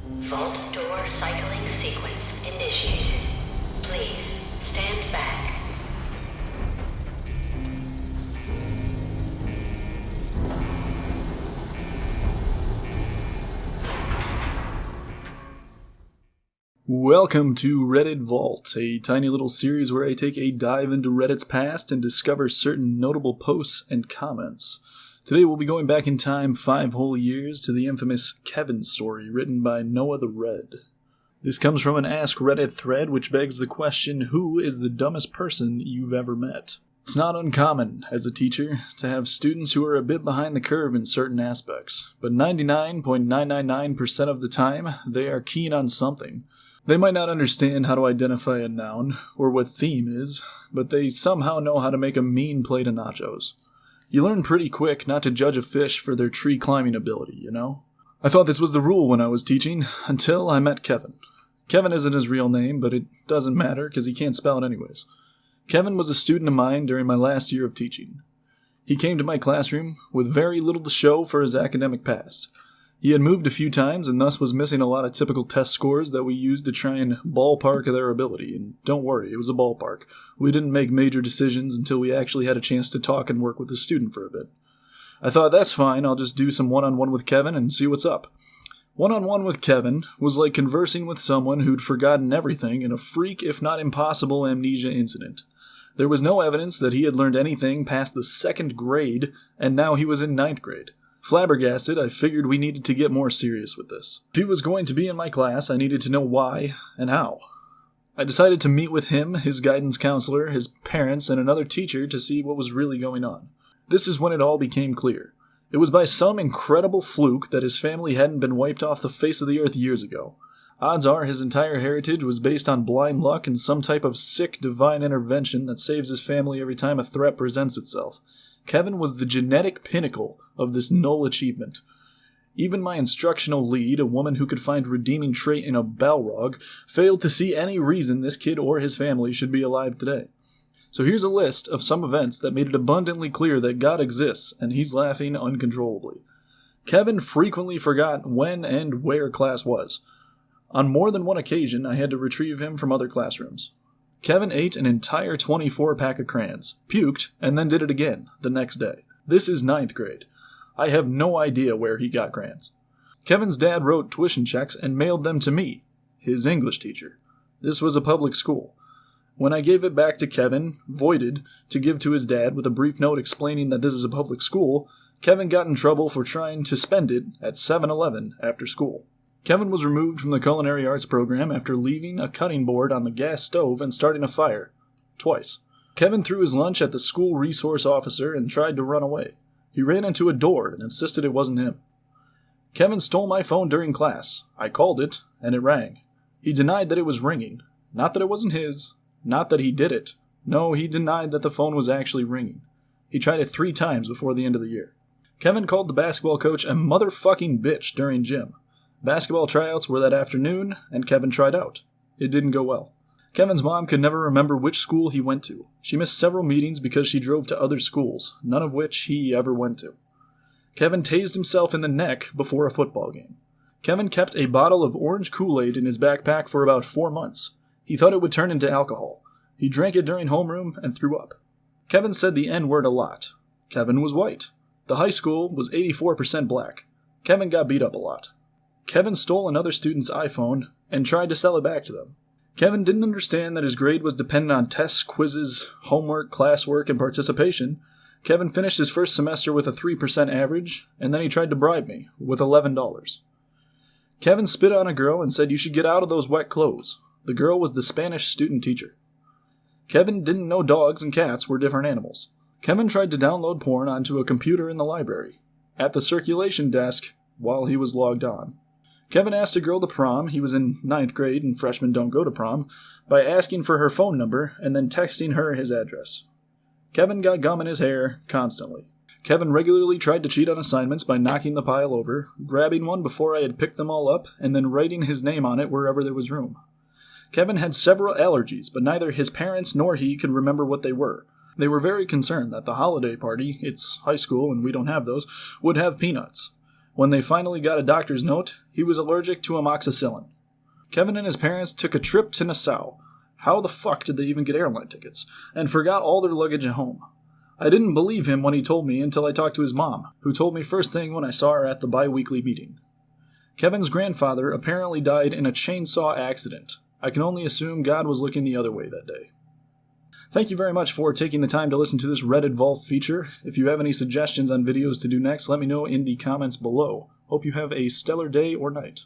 Vault door cycling sequence initiated. Please stand back. Welcome to Reddit Vault, a tiny little series where I take a dive into Reddit's past and discover certain notable posts and comments. Today we'll be going back in time 5 whole years to the infamous Kevin story written by NoahtheRed. This comes from an Ask Reddit thread which begs the question, who is the dumbest person you've ever met? It's not uncommon, as a teacher, to have students who are a bit behind the curve in certain aspects, but 99.999% of the time, they are keen on something. They might not understand how to identify a noun, or what theme is, but they somehow know how to make a mean plate of nachos. You learn pretty quick not to judge a fish for their tree climbing ability, you know? I thought this was the rule when I was teaching, until I met Kevin. Kevin isn't his real name, but it doesn't matter because he can't spell it anyways. Kevin was a student of mine during my last year of teaching. He came to my classroom with very little to show for his academic past. He had moved a few times and thus was missing a lot of typical test scores that we used to try and ballpark their ability. And don't worry, it was a ballpark. We didn't make major decisions until we actually had a chance to talk and work with the student for a bit. I thought, that's fine, I'll just do some one-on-one with Kevin and see what's up. One-on-one with Kevin was like conversing with someone who'd forgotten everything in a freak, if not impossible, amnesia incident. There was no evidence that he had learned anything past the 2nd grade, and now he was in 9th grade. Flabbergasted, I figured we needed to get more serious with this. If he was going to be in my class, I needed to know why and how. I decided to meet with him, his guidance counselor, his parents, and another teacher to see what was really going on. This is when it all became clear. It was by some incredible fluke that his family hadn't been wiped off the face of the earth years ago. Odds are his entire heritage was based on blind luck and some type of sick divine intervention that saves his family every time a threat presents itself. Kevin was the genetic pinnacle of this null achievement. Even my instructional lead, a woman who could find redeeming trait in a Balrog, failed to see any reason this kid or his family should be alive today. So here's a list of some events that made it abundantly clear that God exists, and he's laughing uncontrollably. Kevin frequently forgot when and where class was. On more than one occasion, I had to retrieve him from other classrooms. Kevin ate an entire 24-pack of crayons, puked, and then did it again the next day. This is 9th grade. I have no idea where he got crayons. Kevin's dad wrote tuition checks and mailed them to me, his English teacher. This was a public school. When I gave it back to Kevin, voided, to give to his dad with a brief note explaining that this is a public school, Kevin got in trouble for trying to spend it at 7-Eleven after school. Kevin was removed from the culinary arts program after leaving a cutting board on the gas stove and starting a fire. Twice. Kevin threw his lunch at the school resource officer and tried to run away. He ran into a door and insisted it wasn't him. Kevin stole my phone during class. I called it, and it rang. He denied that it was ringing. Not that it wasn't his. Not that he did it. No, he denied that the phone was actually ringing. He tried it 3 times before the end of the year. Kevin called the basketball coach a motherfucking bitch during gym. Basketball tryouts were that afternoon, and Kevin tried out. It didn't go well. Kevin's mom could never remember which school he went to. She missed several meetings because she drove to other schools, none of which he ever went to. Kevin tased himself in the neck before a football game. Kevin kept a bottle of orange Kool-Aid in his backpack for about 4 months. He thought it would turn into alcohol. He drank it during homeroom and threw up. Kevin said the N-word a lot. Kevin was white. The high school was 84% black. Kevin got beat up a lot. Kevin stole another student's iPhone and tried to sell it back to them. Kevin didn't understand that his grade was dependent on tests, quizzes, homework, classwork, and participation. Kevin finished his first semester with a 3% average, and then he tried to bribe me with $11. Kevin spit on a girl and said, "You should get out of those wet clothes." The girl was the Spanish student teacher. Kevin didn't know dogs and cats were different animals. Kevin tried to download porn onto a computer in the library, at the circulation desk, while he was logged on. Kevin asked a girl to prom, he was in 9th grade and freshmen don't go to prom, by asking for her phone number and then texting her his address. Kevin got gum in his hair, constantly. Kevin regularly tried to cheat on assignments by knocking the pile over, grabbing one before I had picked them all up, and then writing his name on it wherever there was room. Kevin had several allergies, but neither his parents nor he could remember what they were. They were very concerned that the holiday party, it's high school and we don't have those, would have peanuts. When they finally got a doctor's note, he was allergic to amoxicillin. Kevin and his parents took a trip to Nassau. How the fuck did they even get airline tickets? And forgot all their luggage at home. I didn't believe him when he told me until I talked to his mom, who told me first thing when I saw her at the bi-weekly meeting. Kevin's grandfather apparently died in a chainsaw accident. I can only assume God was looking the other way that day. Thank you very much for taking the time to listen to this Reddit Vault feature. If you have any suggestions on videos to do next, let me know in the comments below. Hope you have a stellar day or night.